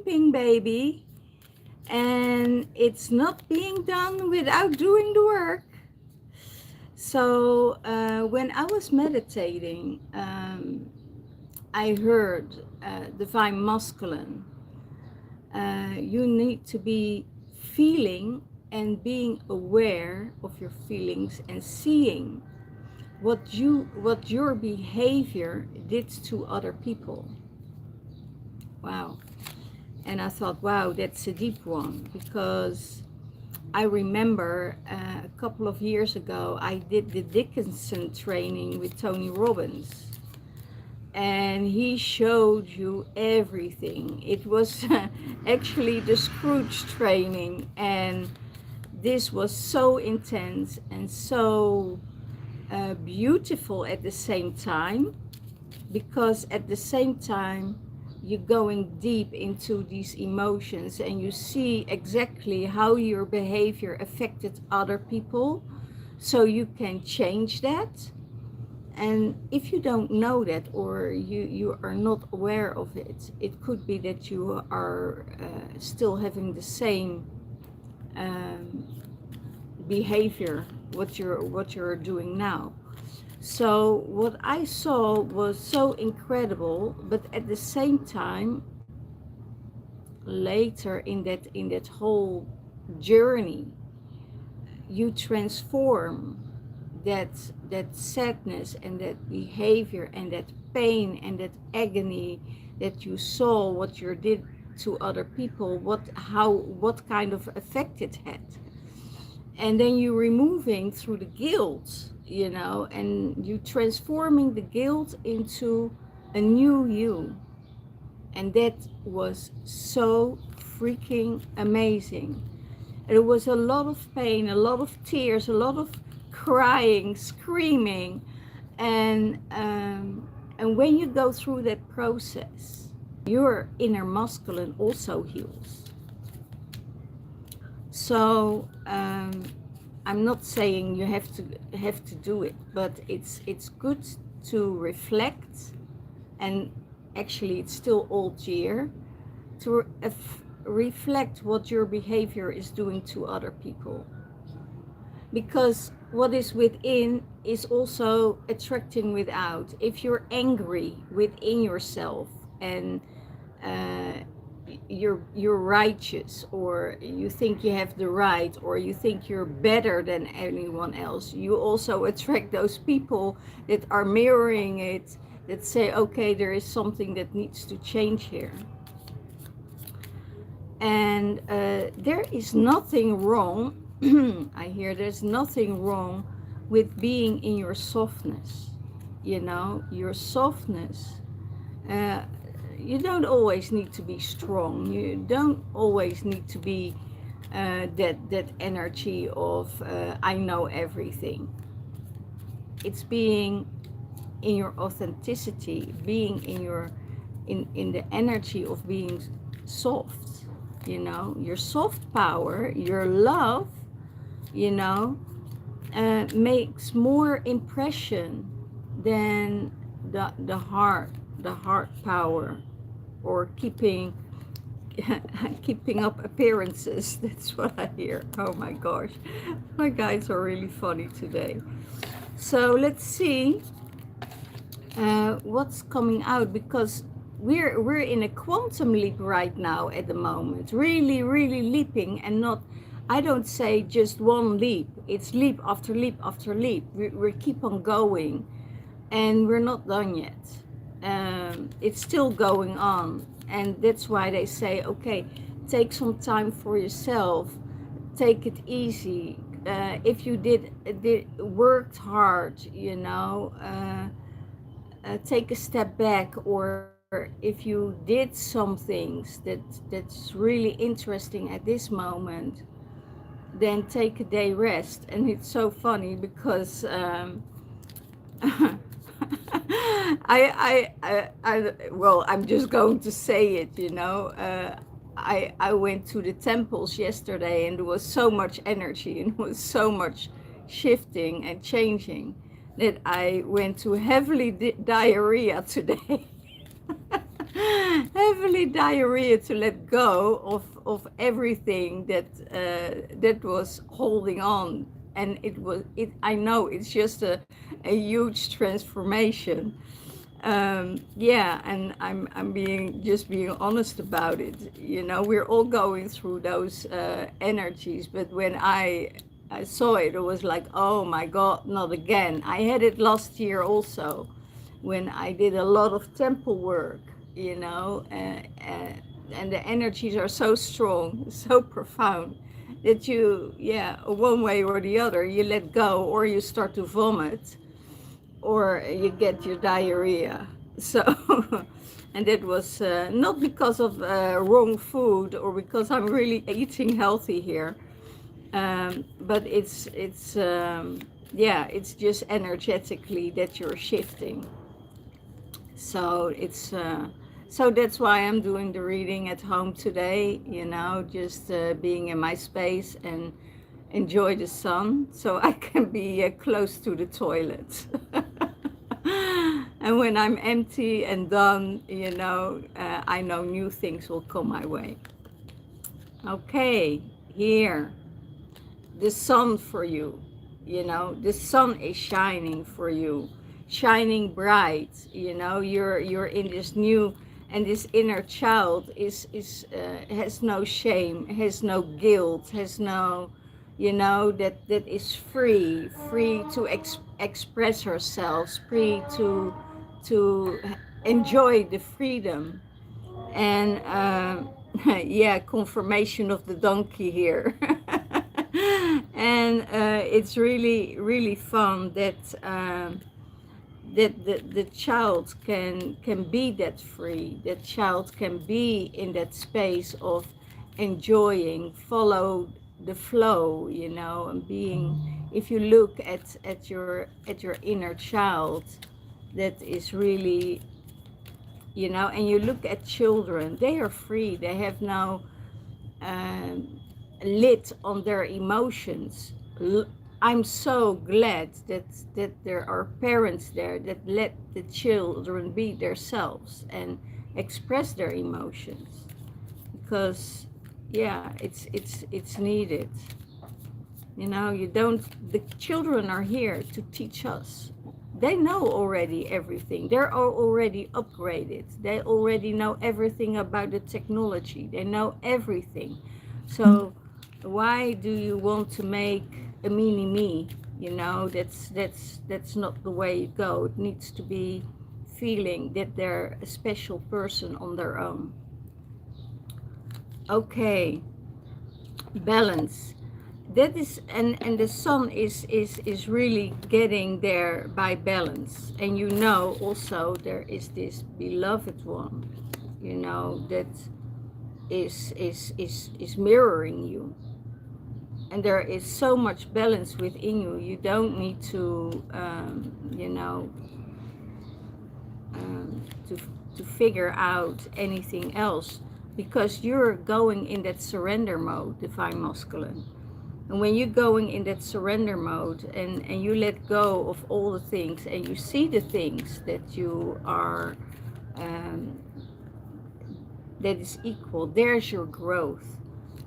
leaping, baby. And it's not being done without doing the work. So when I was meditating, I heard divine masculine. You need to be feeling and being aware of your feelings and seeing what your behavior did to other people. Wow. And I thought, wow, that's a deep one, because I remember a couple of years ago I did the Dickinson training with Tony Robbins, and he showed you everything. It was actually the Scrooge training, and this was so intense and so beautiful at the same time, because at the same time you're going deep into these emotions and you see exactly how your behavior affected other people, so you can change that. And if you don't know that, or you are not aware of it, it could be that you are still having the same behavior what you're doing now. So what I saw was so incredible, but at the same time, later in that whole journey, you transform that sadness and that behavior and that pain and that agony that you saw what you did to other people, what kind of effect it had. And then you removing through the guilt, and you transforming the guilt into a new you. And that was so freaking amazing. It was a lot of pain, a lot of tears, a lot of crying, screaming, and when you go through that process, your inner masculine also heals. So I'm not saying you have to do it, but it's good to reflect, and actually it's still old year, to reflect what your behavior is doing to other people, because what is within is also attracting without. If you're angry within yourself and you're righteous, or you think you have the right, or you think you're better than anyone else, you also attract those people that are mirroring it, that say, okay, there is something that needs to change here. And there is nothing wrong I hear there's nothing wrong with being in your softness. Your softness, you don't always need to be strong. You don't always need to be that energy of I know everything. It's being in your authenticity, being in the energy of being soft. Your soft power, your love, makes more impression than the hard power, or keeping up appearances. That's what I hear. Oh my gosh, my guys are really funny today. So let's see what's coming out, because we're in a quantum leap right now at the moment, really leaping, and not, I don't say just one leap, it's leap after leap after leap. We keep on going, and we're not done yet. It's still going on, and that's why they say, okay, take some time for yourself, take it easy. If you did worked hard, take a step back, or if you did some things that's really interesting at this moment, then take a day rest. And it's so funny because well, I'm just going to say it, I went to the temples yesterday, and there was so much energy and was so much shifting and changing that I went to heavily diarrhea today. heavily diarrhea to let go of everything that that was holding on. And I know it's just a huge transformation. Yeah, and I'm being honest about it. You know, we're all going through those energies, but when I saw it, it was like, oh my God, not again. I had it last year also, when I did a lot of temple work. You know, and the energies are so strong, so profound, that you, yeah, one way or the other, you let go, or you start to vomit, or you get your diarrhea. So, and it was not because of wrong food, or because I'm really eating healthy here, but yeah, it's just energetically that you're shifting. So so that's why I'm doing the reading at home today. You know, just being in my space and enjoy the sun, so I can be close to the toilet. And when I'm empty and done, you know, I know new things will come my way. Okay, here, the sun for you. You know, the sun is shining for you, shining bright. You know, you're in this new, and this inner child is has no shame, has no guilt, has no, you know, that is free to express herself, free to enjoy the freedom. And yeah, confirmation of the donkey here. And it's really fun that that the child can be that free, that child can be in that space of enjoying, follow the flow, you know, and being, if you look at your inner child, that is really, you know, and you look at children, they are free, they have no lid on their emotions. I'm so glad that there are parents there that let the children be themselves and express their emotions, because yeah, it's needed. You know, you don't, the children are here to teach us. They know already everything. They're already upgraded. They already know everything about the technology. They know everything. So why do you want to make a mini me? You know, that's not the way it goes. It needs to be feeling that they're a special person on their own. Okay, balance. That is, and the sun is really getting there by balance. And you know, also there is this beloved one, you know, that is mirroring you, and there is so much balance within you. You don't need to you know, to figure out anything else, because you're going in that surrender mode, divine masculine. And when you're going in that surrender mode, and you let go of all the things, and you see the things that you are that is equal, there's your growth.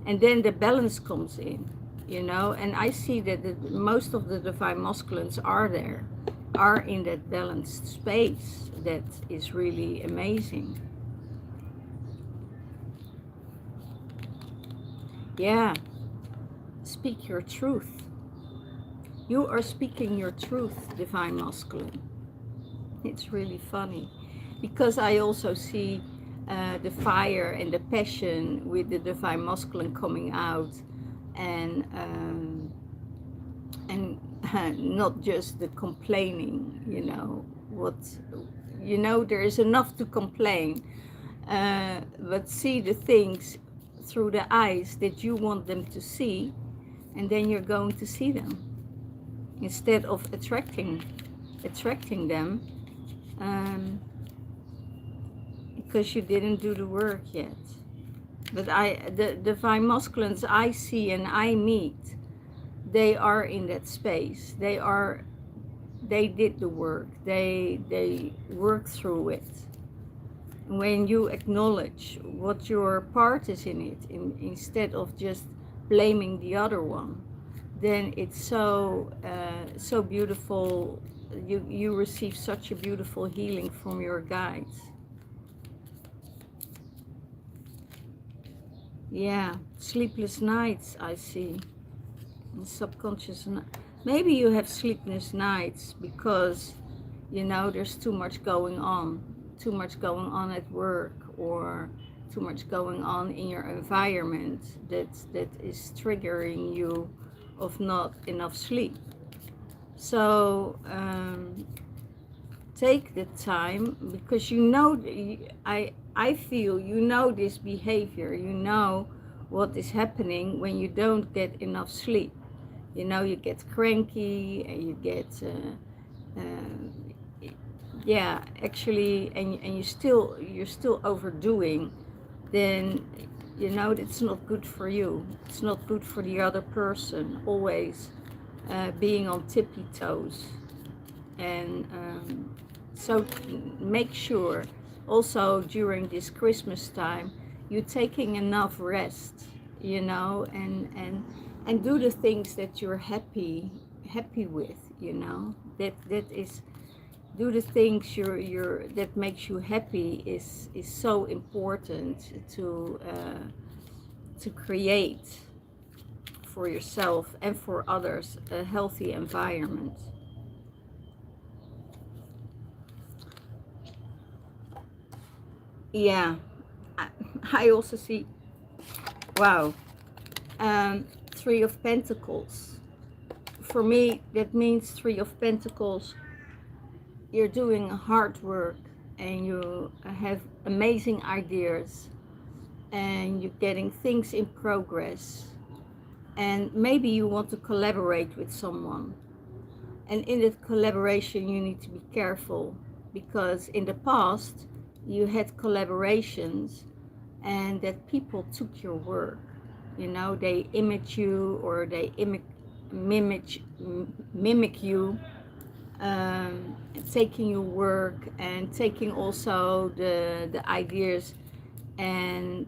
And then the balance comes in, you know. And I see that most of the divine masculines are there, are in that balanced space. That is really amazing. Yeah, speak your truth. You are speaking your truth, divine masculine. It's really funny, because I also see the fire and the passion with the divine masculine coming out, and not just the complaining, you know. What, you know, there is enough to complain, but see the things through the eyes that you want them to see, and then you're going to see them, instead of attracting them, because you didn't do the work yet. But the divine masculines I see and I meet, they are in that space. They did the work. They work through it. when you acknowledge what your part is in it, instead of just blaming the other one, then it's so beautiful. You receive such a beautiful healing from your guides. Yeah, sleepless nights, I see. And subconscious, maybe you have sleepless nights because, you know, there's too much going on. Too much going on at work, or too much going on in your environment that is triggering you of not enough sleep. So take the time, because you know, I feel you know this behavior, you know what is happening when you don't get enough sleep. You know, you get cranky and you get yeah, actually, and you're still overdoing, then you know it's not good for you. It's not good for the other person. Always being on tippy toes, and so make sure also during this Christmas time you're taking enough rest, you know, and do the things that you're happy with, you know, that is, do the things that makes you happy is so important to create for yourself and for others a healthy environment. Yeah, I also see, wow, Three of Pentacles. For me, that means Three of Pentacles, you're doing hard work and you have amazing ideas and you're getting things in progress, and maybe you want to collaborate with someone, and in that collaboration you need to be careful, because in the past you had collaborations and that people took your work, you know, they image you, or they mimic you, taking your work and taking also the ideas and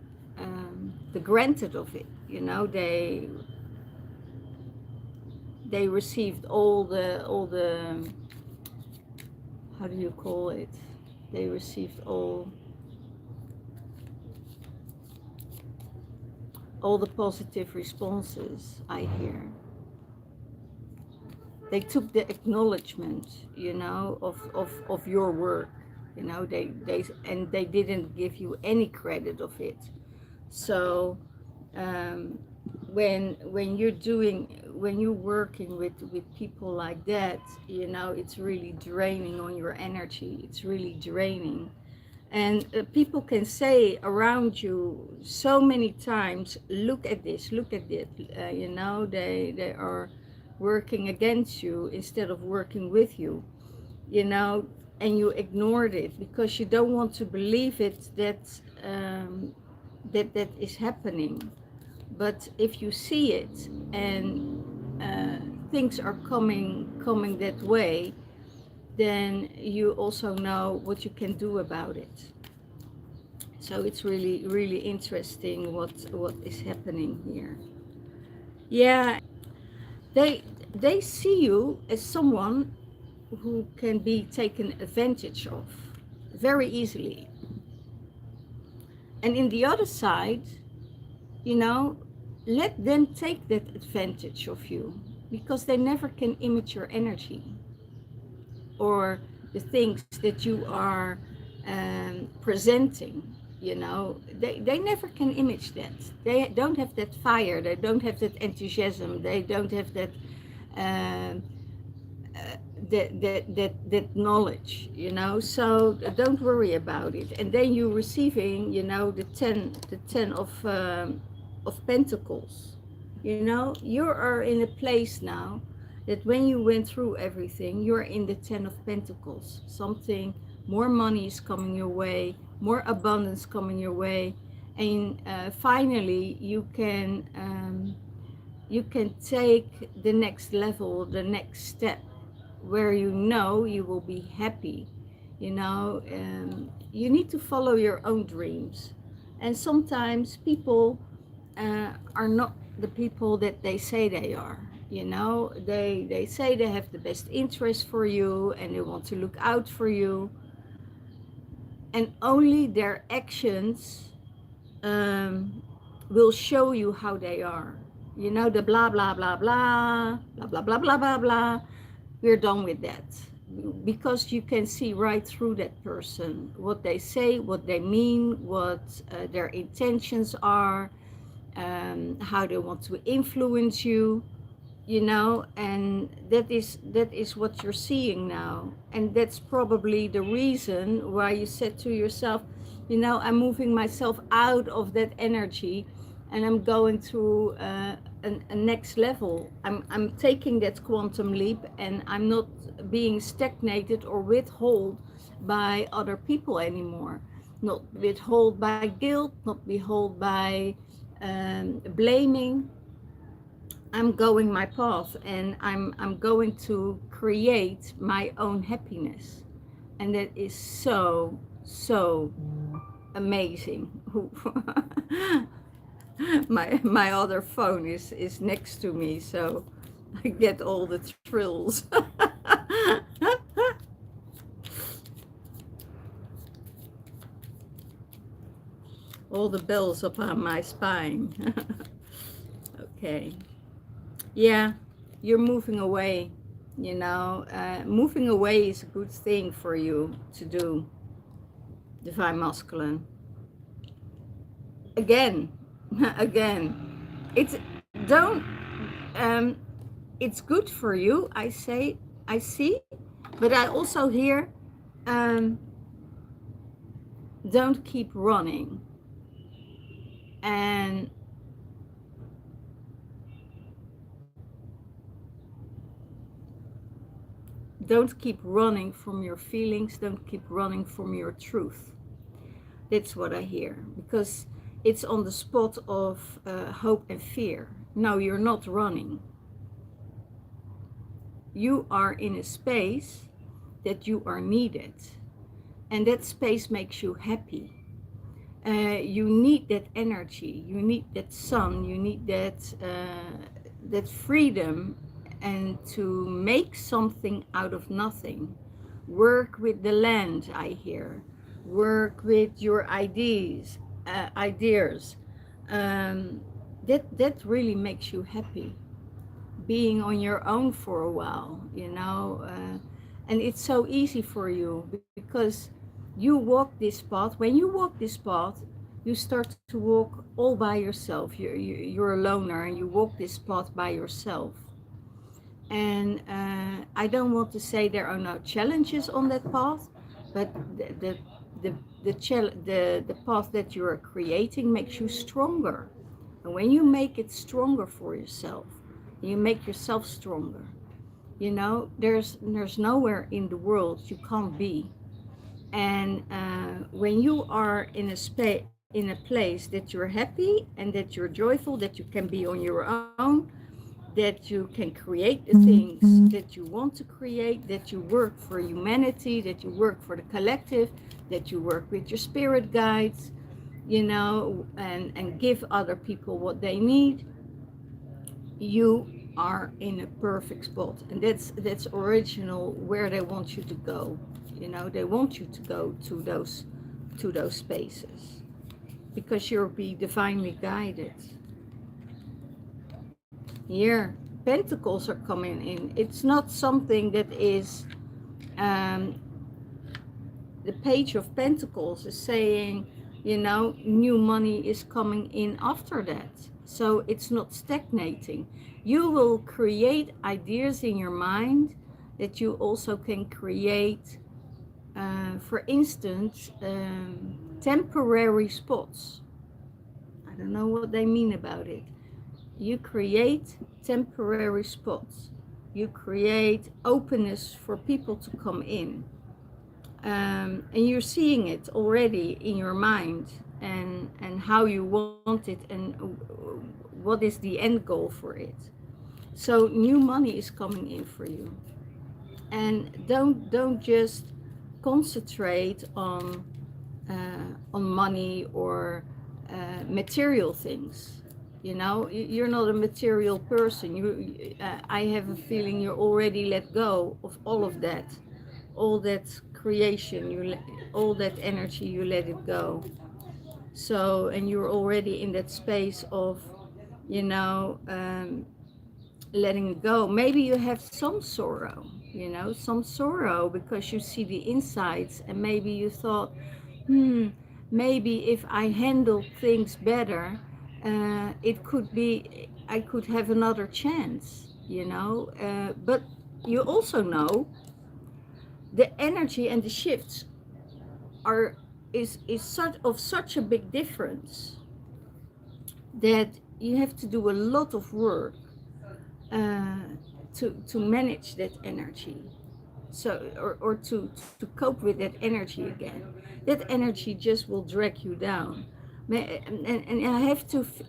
the granted of it, you know, they received all the how do you call it, they received all the positive responses, I hear. They took the acknowledgement, you know, of your work, you know, and they didn't give you any credit of it. So when you're working with people like that, you know, it's really draining on your energy. It's really draining. And people can say around you so many times, look at this, look at it, you know, they are working against you instead of working with you, you know, and you ignored it because you don't want to believe it, that that is happening. But if you see it and things are coming that way, then you also know what you can do about it. So it's really interesting what is happening here. Yeah, they see you as someone who can be taken advantage of very easily. And in the other side, you know, let them take that advantage of you, because they never can image your energy or the things that you are presenting. You know, they never can image that. They don't have that fire, they don't have that enthusiasm, they don't have that that knowledge, you know. So don't worry about it. And then you're receiving, you know, the 10 of Pentacles. You know, you are in a place now that when you went through everything, you're in the 10 of Pentacles. Something more money is coming your way, more abundance coming your way, and finally you can take the next level, the next step, where you know you will be happy, You know, you need to follow your own dreams. And sometimes people are not the people that they say they are. You know, they say they have the best interest for you and they want to look out for you. And only their actions will show you how they are. You know, the blah, blah, blah, blah, blah, blah, blah, blah, blah, blah. We're done with that. Because you can see right through that person, what they say, what they mean, what their intentions are, how they want to influence you, you know, and that is what you're seeing now. And that's probably the reason why you said to yourself, you know, I'm moving myself out of that energy and I'm going to a next level. I'm taking that quantum leap and I'm not being stagnated or withheld by other people anymore. Not withheld by guilt, not withheld by blaming. I'm going my path and I'm going to create my own happiness. And that is so, so amazing. My other phone is next to me, so I get all the thrills. All the bells upon my spine. Okay. Yeah, you're moving away, you know. Moving away is a good thing for you to do, Divine Masculine. Again, again, it's, don't, it's good for you, I say, I see, but I also hear, don't keep running. And don't keep running from your feelings, don't keep running from your truth. That's what I hear, because it's on the spot of hope and fear. No, you're not running. You are in a space that you are needed, and that space makes you happy. You need that energy, you need that sun, you need that freedom, and to make something out of nothing. Work with the land, I hear. Work with your ideas. That really makes you happy. Being on your own for a while, you know, and it's so easy for you because you walk this path. When you walk this path, you start to walk all by yourself. You're a loner and you walk this path by yourself. And I don't want to say there are no challenges on that path, but the path that you are creating makes you stronger. And when you make it stronger for yourself, you make yourself stronger. You know, there's nowhere in the world you can't be. And when you are in a place that you're happy and that you're joyful, that you can be on your own, that you can create the things that you want to create, that you work for humanity, that you work for the collective, that you work with your spirit guides, you know, and give other people what they need, you are in a perfect spot. And that's original where they want you to go. You know, they want you to go to those spaces because you'll be divinely guided. Here, pentacles are coming in. It's not something that is, the page of pentacles is saying, you know, new money is coming in after that. So it's not stagnating. You will create ideas in your mind that you also can create, for instance, temporary spots. I don't know what they mean about it. You create temporary spots. You create openness for people to come in. And you're seeing it already in your mind, and how you want it, and what is the end goal for it. So new money is coming in for you. And don't just concentrate on money or material things. You know, you're not a material person. I have a feeling you already let go of all that creation. All that energy, you let it go. So, and you're already in that space of, you know, letting it go. Maybe you have some sorrow, you know, some sorrow because you see the insides, and maybe you thought, maybe if I handled things better, it could be, I could have another chance, you know. But you also know the energy and the shifts are is such a big difference that you have to do a lot of work uh, to manage that energy, so or to cope with that energy again. That energy just will drag you down. And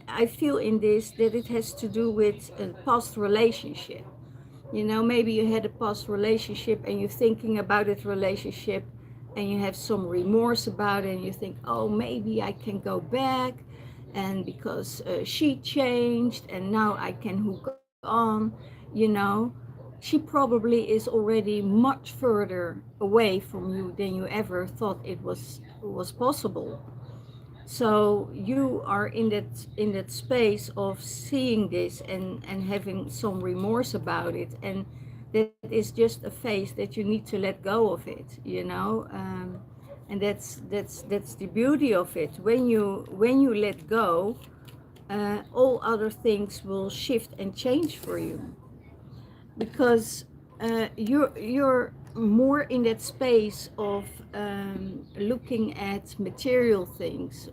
I feel in this that it has to do with a past relationship. You know, maybe you had a past relationship and you're thinking about that relationship and you have some remorse about it, and you think, oh, maybe I can go back, and because she changed and now I can hook on, you know. She probably is already much further away from you than you ever thought it was possible. So you are in that space of seeing this and having some remorse about it, and that is just a phase that you need to let go of it, you know. And that's the beauty of it. When you let go, all other things will shift and change for you, because you're more in that space of looking at material things,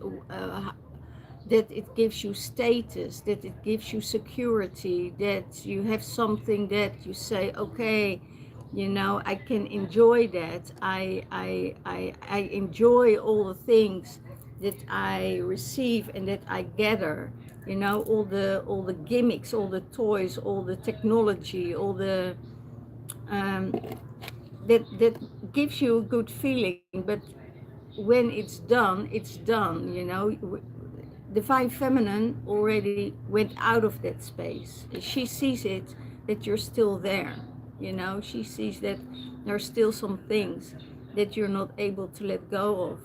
that it gives you status, that it gives you security, that you have something that you say, okay, you know, I can enjoy that. I enjoy all the things that I receive and that I gather. You know, all the gimmicks, all the toys, all the technology, all the um, that gives you a good feeling. But when it's done. You know, divine feminine already went out of that space. She sees it, that you're still there. You know, she sees that there are still some things that you're not able to let go of.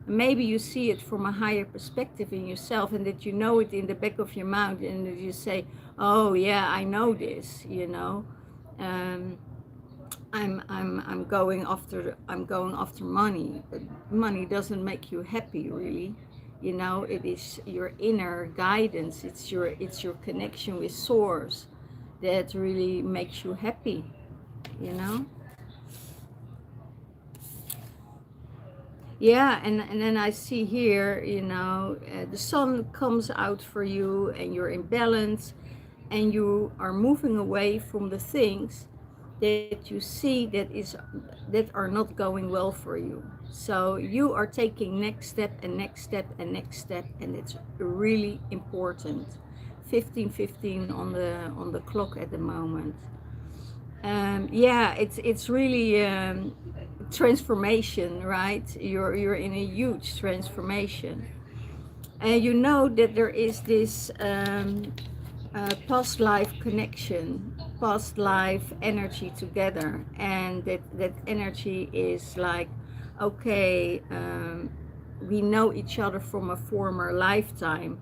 Maybe you see it from a higher perspective in yourself, and that you know it in the back of your mind, and that you say, oh yeah, I know this, you know. um, I'm going after money, but money doesn't make you happy, really. You know, it is your inner guidance. It's your connection with source that really makes you happy, you know. Yeah, and then I see here, you know, the sun comes out for you, and you're in balance, and you are moving away from the things that you see that are not going well for you. So you are taking next step and next step and next step, and it's really important. 15:15 on the clock at the moment. Yeah, it's really transformation, right? You're in a huge transformation, and you know that there is this past life connection, past life energy together, and that energy is like, okay, we know each other from a former lifetime,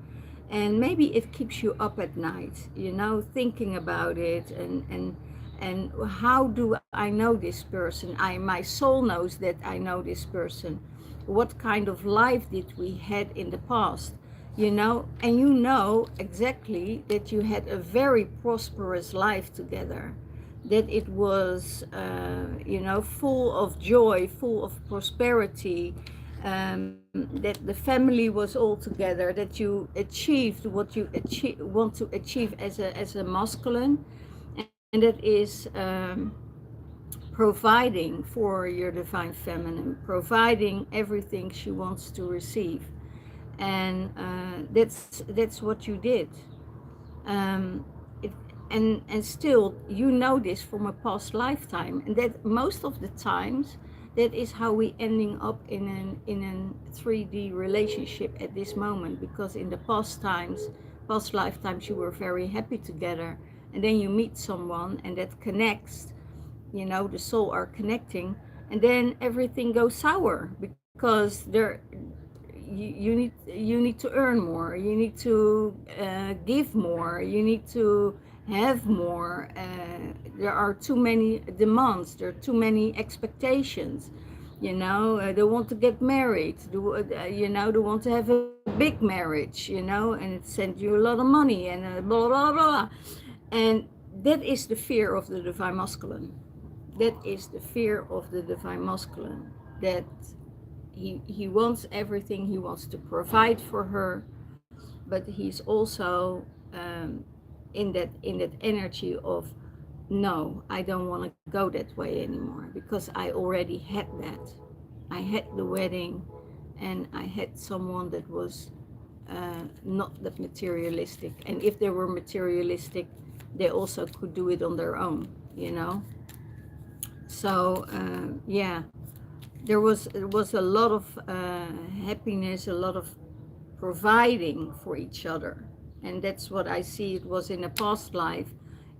and maybe it keeps you up at night, you know, thinking about it, and how do I know this person? My soul knows that I know this person. What kind of life did we had in the past? You know, and you know exactly that you had a very prosperous life together, that it was, you know, full of joy, full of prosperity, that the family was all together, that you achieved what you want to achieve as a masculine, and that is providing for your divine feminine, providing everything she wants to receive. And that's what you did. um, it, and still you know this from a past lifetime, and that most of the times that is how we ending up in a 3D relationship at this moment, because in the past lifetimes, you were very happy together, and then you meet someone and that connects, you know, the soul are connecting, and then everything goes sour because you need to earn more, you need to give more, you need to have more. There are too many demands, there are too many expectations, you know. They want to get married, you know, they want to have a big marriage, you know, and it sends you a lot of money and blah blah blah. And that is the fear of the divine masculine. That is the fear of the divine masculine, that he wants everything, he wants to provide for her, but he's also in that energy of, no, I don't want to go that way anymore, because I already had that. I had the wedding, and I had someone that was not that materialistic, and if they were materialistic, they also could do it on their own, you know. So yeah, there was a lot of happiness, a lot of providing for each other, and that's what I see. It was in a past life,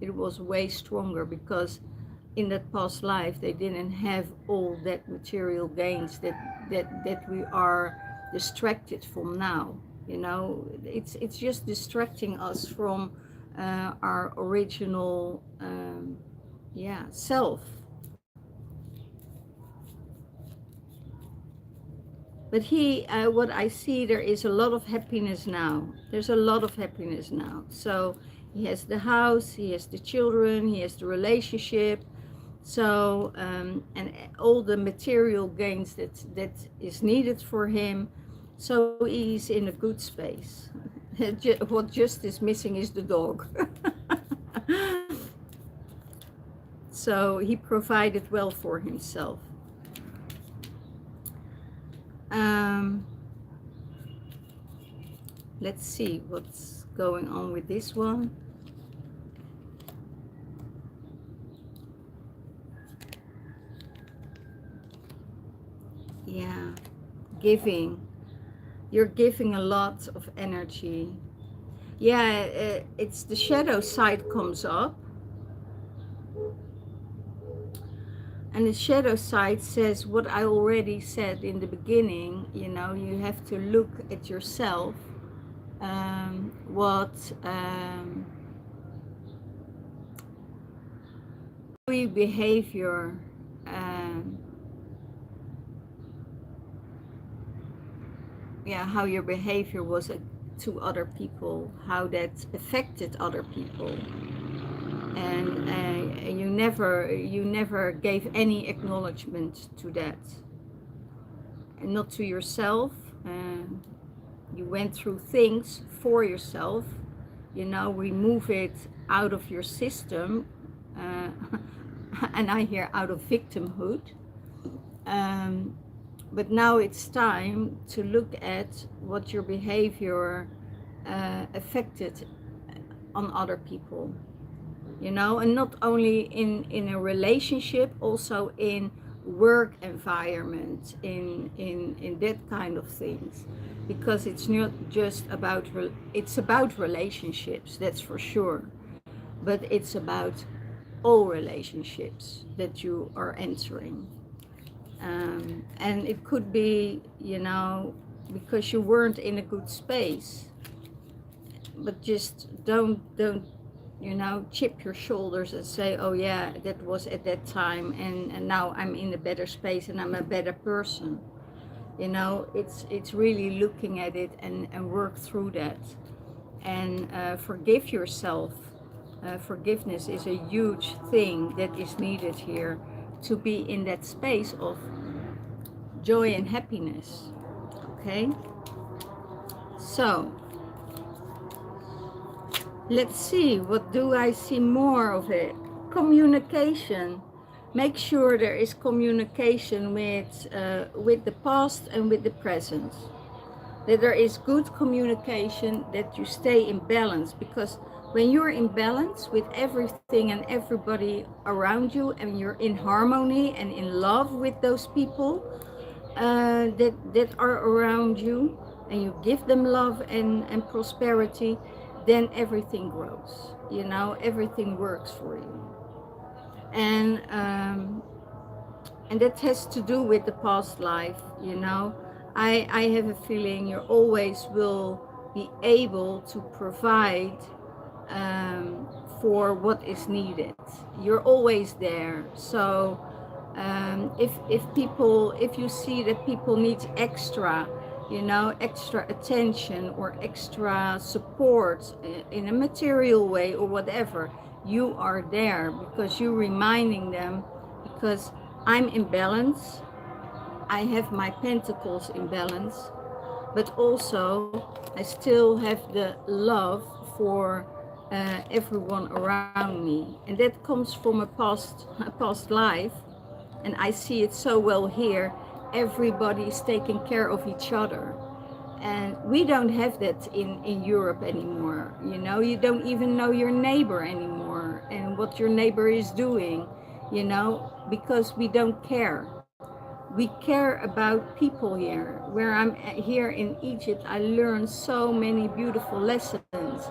it was way stronger, because in that past life they didn't have all that material gains that we are distracted from now, you know. It's just distracting us from our original yeah, self. But what I see, there is a lot of happiness now. There's a lot of happiness now. So he has the house, he has the children, he has the relationship. So, and all the material gains that is needed for him. So he's in a good space. What just is missing is the dog. So he provided well for himself. Let's see what's going on with this one. Yeah, giving. You're giving a lot of energy. Yeah, it's the shadow side comes up. And the shadow side says what I already said in the beginning, you know, you have to look at yourself, what behavior, yeah, how your behavior was to other people, how that affected other people. And you never gave any acknowledgement to that, and not to yourself. You went through things for yourself, you know, remove it out of your system, and I hear out of victimhood. But now it's time to look at what your behavior affected on other people, you know, and not only in a relationship, also in work environment, in that kind of things, because it's not just about, it's about relationships, that's for sure, but it's about all relationships that you are entering. And it could be, you know, because you weren't in a good space, but just don't you know, chip your shoulders and say, oh yeah, that was at that time, and now I'm in a better space and I'm a better person. You know, it's really looking at it and work through that, and forgive yourself. Forgiveness is a huge thing that is needed here to be in that space of joy and happiness. Okay, so let's see, what do I see more of it? Communication. Make sure there is communication with the past and with the present. that there is good communication, that you stay in balance. Because when you're in balance with everything and everybody around you, and you're in harmony and in love with those people that are around you, and you give them love and prosperity, then everything grows. You know, everything works for you. And and that has to do with the past life. You know, I have a feeling you always will be able to provide um, for what is needed. You're always there. So if you see that people need extra, you know, extra attention or extra support in a material way or whatever, you are there, because you're reminding them, because I'm in balance. I have my pentacles in balance, but also I still have the love for everyone around me, and that comes from a past life, and I see it so well here. Everybody is taking care of each other, and we don't have that in Europe anymore. You know, you don't even know your neighbor anymore and what your neighbor is doing, you know, because we don't care. We care about people here. Where I'm here in Egypt, I learned so many beautiful lessons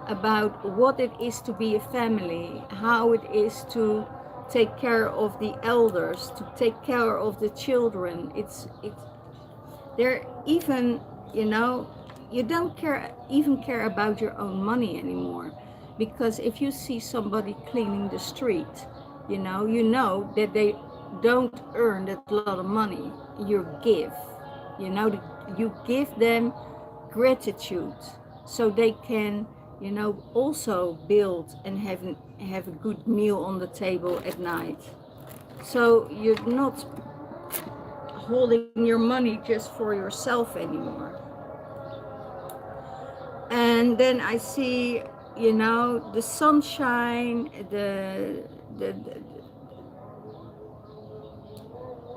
about what it is to be a family, how it is to take care of the elders, to take care of the children. It's they're even, you know, you don't even care about your own money anymore, because if you see somebody cleaning the street, you know that they don't earn that lot of money. You give, you know, you give them gratitude, so they can, you know, also build and have a good meal on the table at night. So you're not holding your money just for yourself anymore. And then I see, you know, the sunshine, the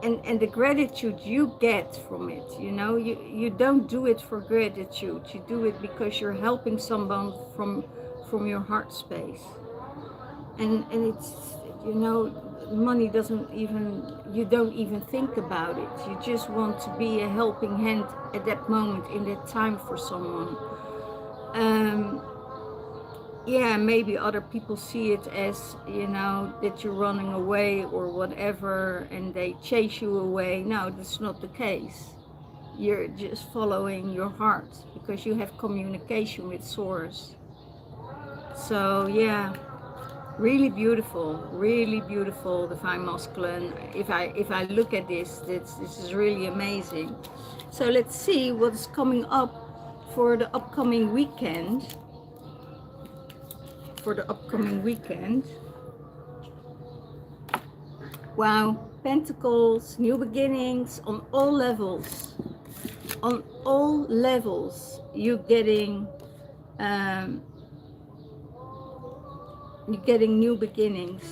and the gratitude you get from it. You know, you don't do it for gratitude. You do it because you're helping someone from your heart space. And it's, you know, money doesn't even, you don't even think about it. You just want to be a helping hand at that moment, in that time, for someone. Yeah, maybe other people see it as, you know, that you're running away or whatever, and they chase you away. No, that's not the case. You're just following your heart, because you have communication with source. So yeah, really beautiful divine masculine. If I look at this is really amazing. So let's see what's coming up for the upcoming weekend. Wow, pentacles, new beginnings on all levels. On all levels, you're getting new beginnings.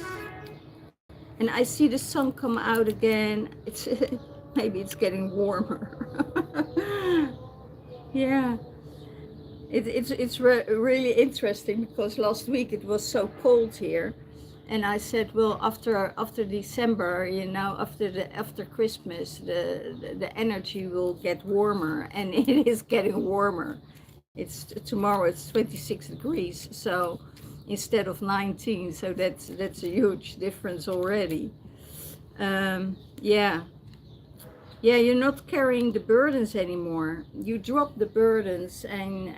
And I see the sun come out again. It's maybe it's getting warmer. Yeah, it's really interesting, because last week it was so cold here, and I said, well, after December, you know, after Christmas, the energy will get warmer, and it is getting warmer. Tomorrow it's 26 degrees, so instead of 19, so that's a huge difference already. Yeah, you're not carrying the burdens anymore. You drop the burdens, and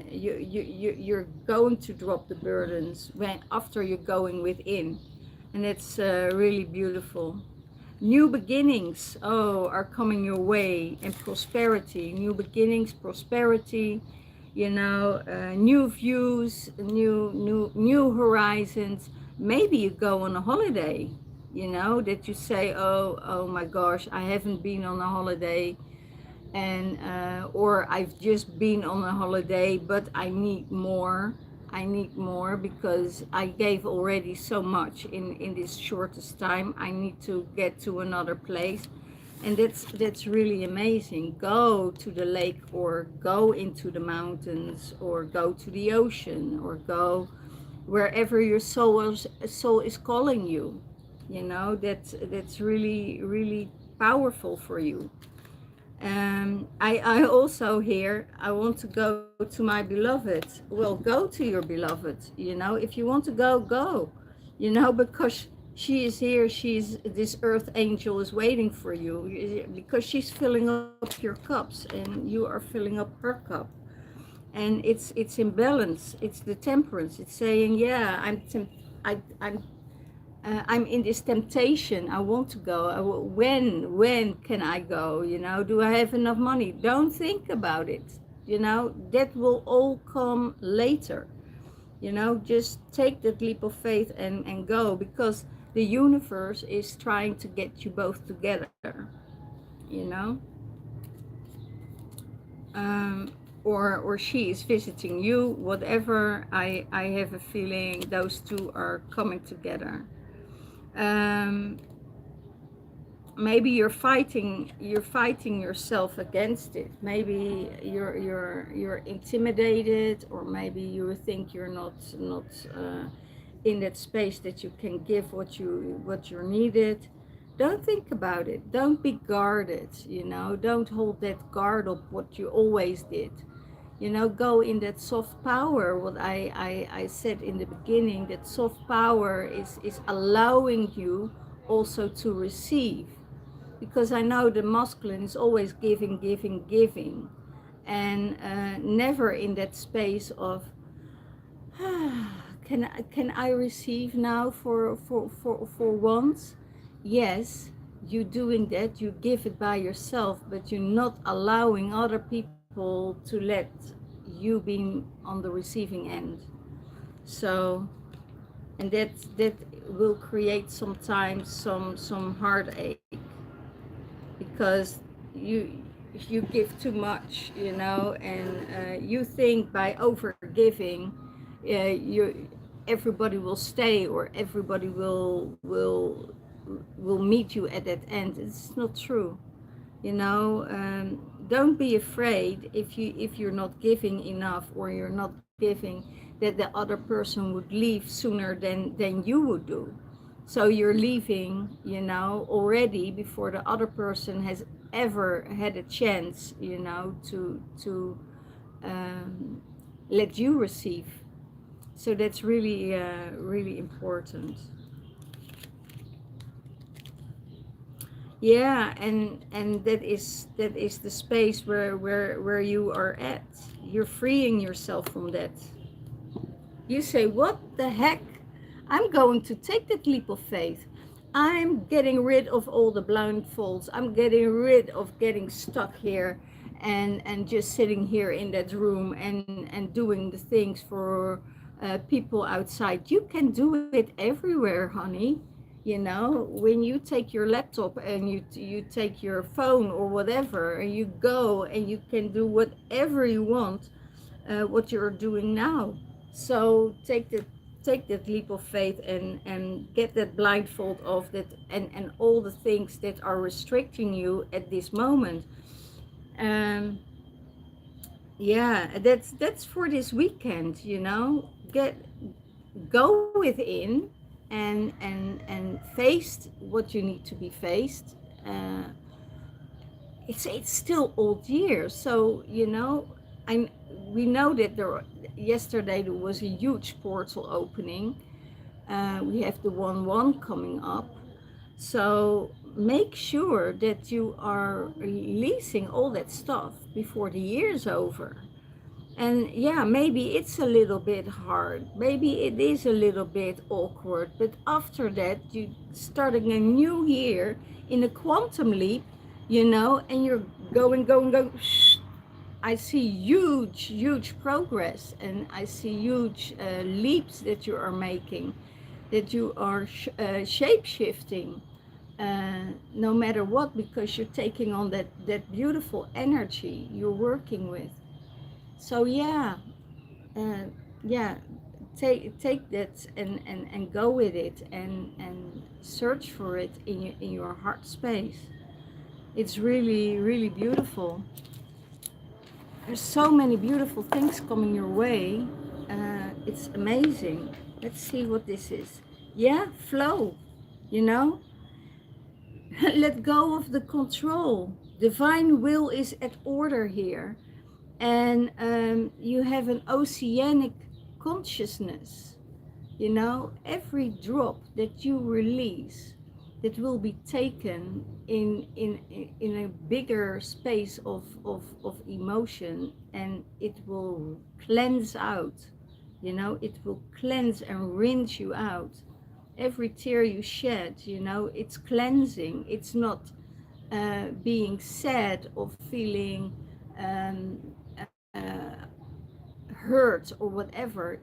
you're going to drop the burdens after you're going within, and it's really beautiful. New beginnings, are coming your way, and prosperity, new beginnings, prosperity, you know, new views, new horizons. Maybe you go on a holiday, you know, that you say, oh my gosh, I haven't been on a holiday, and or I've just been on a holiday, but I need more, because I gave already so much in this shortest time. I need to get to another place. And that's really amazing. Go to the lake, or go into the mountains, or go to the ocean, or go wherever your soul is calling you. You know, that's really, really powerful for you. I also hear, I want to go to my beloved. Well, go to your beloved. You know, if you want to go, go. You know, because she is here. This earth angel is waiting for you, because she's filling up your cups and you are filling up her cup. And it's in balance. It's the temperance. It's saying, yeah, I'm in this temptation. I want to go. When can I go? You know, do I have enough money? Don't think about it. You know, that will all come later. You know, just take that leap of faith and go, because the universe is trying to get you both together. You know, um, or she is visiting you. Whatever. I have a feeling those two are coming together. Um, Maybe you're fighting yourself against it. Maybe you're intimidated, or maybe you think you're not in that space that you can give what you're needed. Don't think about it. Don't be guarded. You know, don't hold that guard up what you always did. You know, go in that soft power. What I said in the beginning, that soft power is allowing you also to receive, because I know the masculine is always giving, giving, giving, and never in that space of, can I receive now for once? Yes, you doing that, you give it by yourself, but you're not allowing other people to let you be on the receiving end. So, and that will create sometimes some heartache, because you you give too much, you know, and you think by over giving, you everybody will stay, or everybody will meet you at that end. It's not true, you know. Don't be afraid if you're not giving enough, or you're not giving, that the other person would leave sooner than you would do. So you're leaving, you know, already before the other person has ever had a chance, you know, to um, let you receive. So that's really really important. Yeah, and that is the space where you are at. You're freeing yourself from that. You say, what the heck? I'm going to take that leap of faith. I'm getting rid of all the blindfolds. I'm getting rid of getting stuck here and just sitting here in that room and doing the things for people outside. You can do it everywhere, honey. You know, when you take your laptop and you take your phone or whatever, and you go and you can do whatever you want, what you're doing now. So take that leap of faith and get that blindfold off, that and all the things that are restricting you at this moment. Um, yeah, that's for this weekend. You know, go within and face what you need to be faced. Uh, it's still old year, so you know, I we know that yesterday there was a huge portal opening. We have the 1/1 coming up, so make sure that you are releasing all that stuff before the year's over. And yeah, maybe it's a little bit hard, maybe it is a little bit awkward, but after that, you starting a new year in a quantum leap, you know, and you're going. I see huge, huge progress, and I see huge leaps that you are making, that you are shape shifting, no matter what, because you're taking on that beautiful energy you're working with. So yeah, uh, yeah, take that and go with it, and search for it in your heart space. It's really, really beautiful. There's so many beautiful things coming your way. It's amazing. Let's see what this is. Yeah, flow, you know? Let go of the control. Divine will is at order here. And you have an oceanic consciousness. You know, every drop that you release that will be taken in a bigger space of emotion, and it will cleanse out, you know, it will cleanse and rinse you out. Every tear you shed, you know, it's cleansing. It's not being sad or feeling um, uh, hurt or whatever.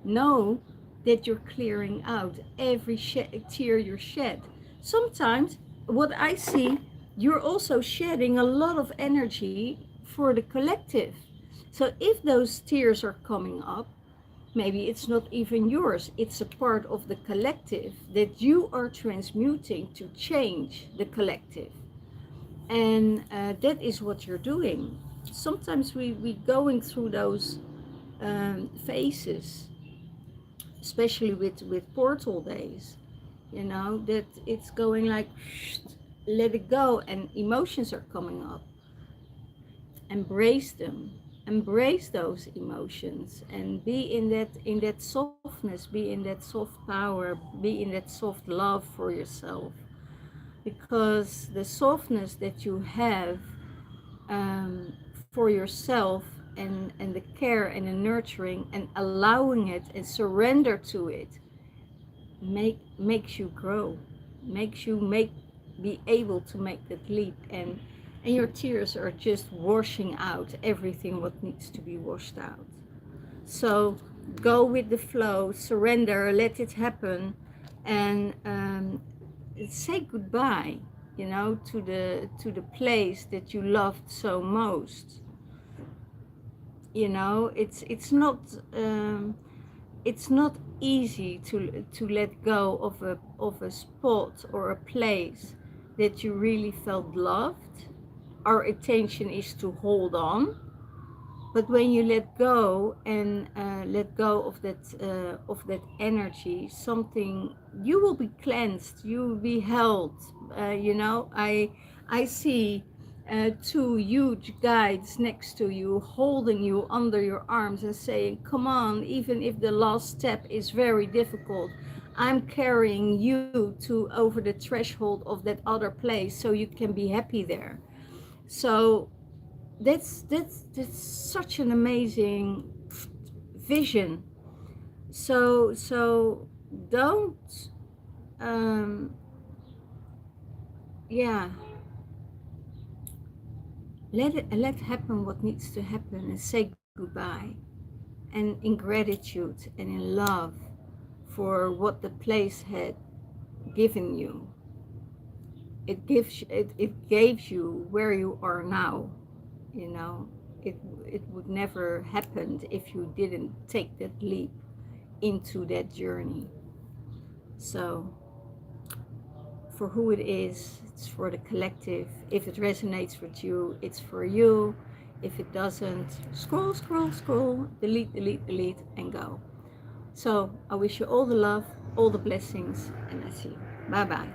Know that you're clearing out every tear you shed. Sometimes what I see, you're also shedding a lot of energy for the collective. So if those tears are coming up, maybe it's not even yours, it's a part of the collective that you are transmuting to change the collective. And that is what you're doing. Sometimes we going through those phases, especially with portal days, you know, that it's going like, let it go, and emotions are coming up. Embrace them, embrace those emotions, and be in that softness, be in that soft power, be in that soft love for yourself. Because the softness that you have for yourself, and the care and the nurturing and allowing it and surrender to it, makes you grow, makes you be able to make that leap, and your tears are just washing out everything what needs to be washed out. So go with the flow, surrender, let it happen, and say goodbye, you know, to the place that you loved so most. You know, it's not easy to let go of a spot or a place that you really felt loved. Our attention is to hold on, but when you let go, and let go of that energy, something, you will be cleansed, you will be held. You know, I see two huge guides next to you, holding you under your arms and saying, come on, even if the last step is very difficult, I'm carrying you to over the threshold of that other place so you can be happy there. So that's such an amazing vision. So don't um yeah, let happen what needs to happen, and say goodbye, and in gratitude and in love for what the place had given you. It gave you where you are now, you know. It would never happen if you didn't take that leap into that journey. So for who it is, it's for the collective. If it resonates with you, it's for you. If it doesn't, scroll, scroll, scroll, delete, delete, delete, and go. So I wish you all the love, all the blessings, and I see you. Bye bye.